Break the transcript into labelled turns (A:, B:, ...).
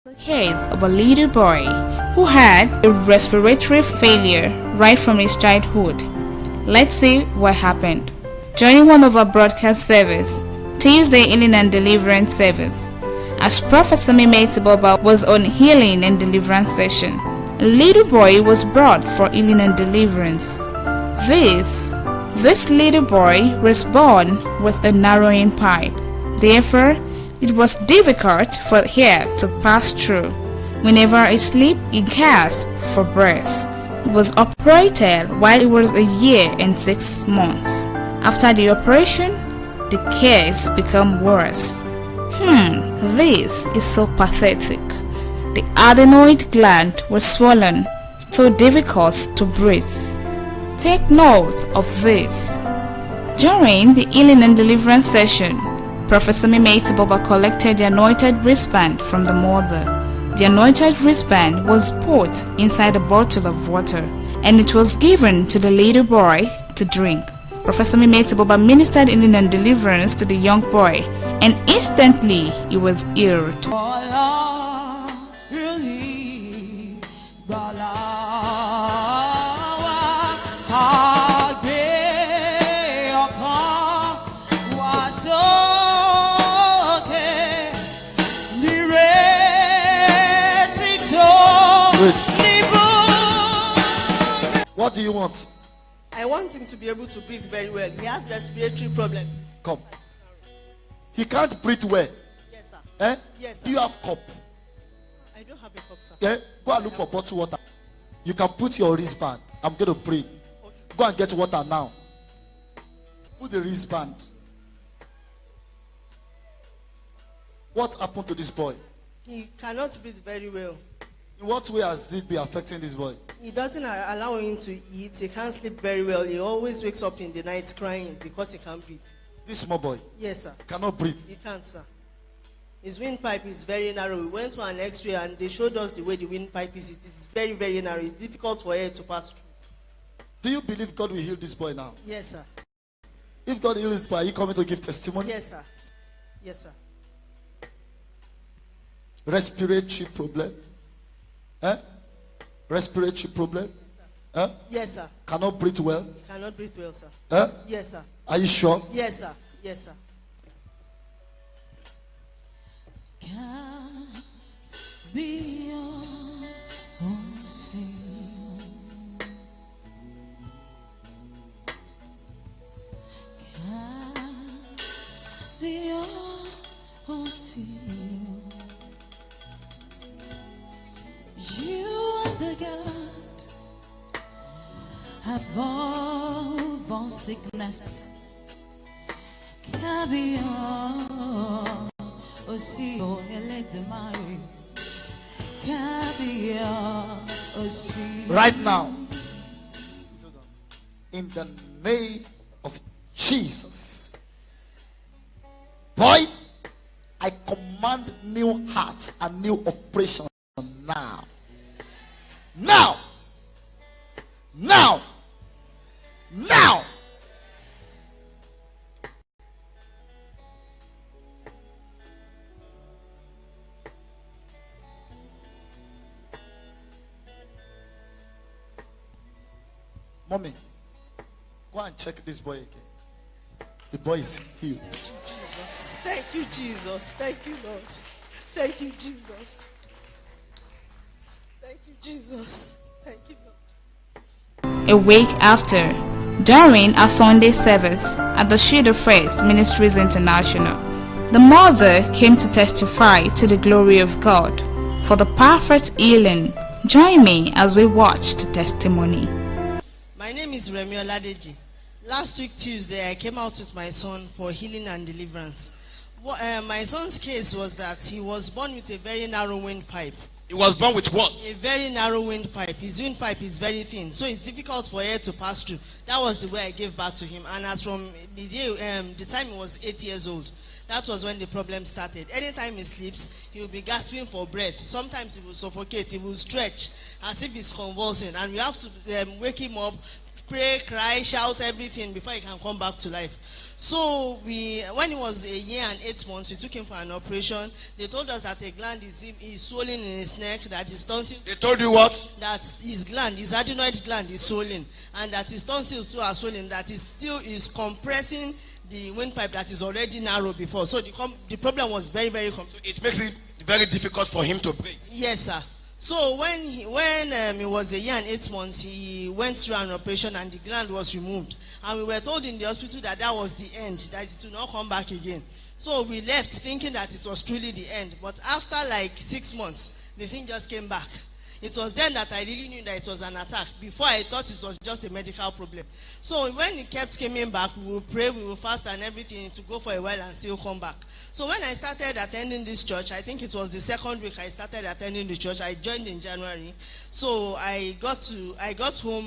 A: The case of a little boy who had a respiratory failure right from his childhood. Let's see what happened. During one of our broadcast service, Tuesday Healing and Deliverance service, as ProphetSanmi was on healing and deliverance session, a little boy was brought for healing and deliverance. This little boy was born with a narrowing pipe. Therefore, it was difficult for air to pass through. Whenever he slept, he gasped for breath. He was operated while he was a year and 6 months. After the operation, the case became worse. This is so pathetic. The adenoid gland was swollen, so difficult to breathe. Take note of this. During the healing and deliverance session, ProphetSanmi collected the anointed wristband from the mother. The anointed wristband was put inside a bottle of water, and it was given to the little boy to drink. ProphetSanmi ministered healing and deliverance to the young boy, and instantly he was healed.
B: What do you want?
C: I want him to be able to breathe very well. He has respiratory problem.
B: Come. He can't breathe well.
C: Yes, sir.
B: Eh?
C: Yes, sir.
B: Do you have cup?
C: I don't have a cup, sir.
B: Yeah? Go and look for bottled water. You can put your wristband. I'm going to pray. Okay. Go and get water now. Put the wristband. What happened to this boy?
C: He cannot breathe very well.
B: In what way has it been affecting this boy?
C: It doesn't allow him to eat. He can't sleep very well. He always wakes up in the night crying because he can't breathe.
B: This small boy?
C: Yes, sir.
B: Cannot breathe?
C: He can't, sir. His windpipe is very narrow. We went to an x-ray and they showed us the way the windpipe is. It is very, very narrow. It's difficult for air to pass through.
B: Do you believe God will heal this boy now?
C: Yes, sir.
B: If God heals this boy, are you coming to give testimony?
C: Yes, sir. Yes, sir.
B: Respiratory problem? Eh? Respiratory problem? Eh?
C: Yes, sir.
B: Cannot breathe well?
C: He cannot breathe well, sir.
B: Eh?
C: Yes, sir.
B: Are you sure?
C: Yes, sir. Yes, sir.
D: Can be your own sin. Can be your own sin. You are the God above all sickness. Carry on, oh see, oh Eledamari. Carry on, oh see.
B: Right now, in the name of Jesus, boy, I command new hearts and new operations now. Now! Now! Now! Mommy, go and check this boy again. The boy is healed.
C: Thank you, Jesus. Thank you, Lord. Thank you, Jesus. Thank you, Jesus. Thank you, Lord.
A: A week after, during a Sunday service at the Shield of Faith Ministries International, the mother came to testify to the glory of God for the perfect healing. Join me as we watch the testimony.
C: My name is Remi Oladeji. Last week Tuesday, I came out with my son for healing and deliverance. My son's case was that he was born with a very narrow windpipe.
B: He was born with what?
C: A very narrow windpipe. His windpipe is very thin, so it's difficult for air to pass through. That was the way I gave birth to him. And as from the time he was 8 years old, that was when the problem started. Anytime he sleeps, he will be gasping for breath. Sometimes he will suffocate, he will stretch as if he's convulsing. And we have to wake him up, pray, cry, shout, everything before he can come back to life. So when he was a year and 8 months, we took him for an operation. They told us that a gland is swollen in his neck, that his tonsils.
E: They told you what?
C: That his gland, his adenoid gland, is swollen, and that his tonsils too are swollen. That is still compressing the windpipe that is already narrow before. So the problem was very, very complex.
E: So it makes it very difficult for him to breathe.
C: Yes, sir. So when he was a year and 8 months, he went through an operation and the gland was removed. And we were told in the hospital that was the end, that it would not come back again. So we left thinking that it was truly the end. But after like 6 months, the thing just came back. It was then that I really knew that it was an attack. Before, I thought it was just a medical problem. So when it kept coming back, we will pray, we will fast and everything to go for a while and still come back. So when I started attending this church, I think it was the second week I started attending the church. I joined in January. So I got home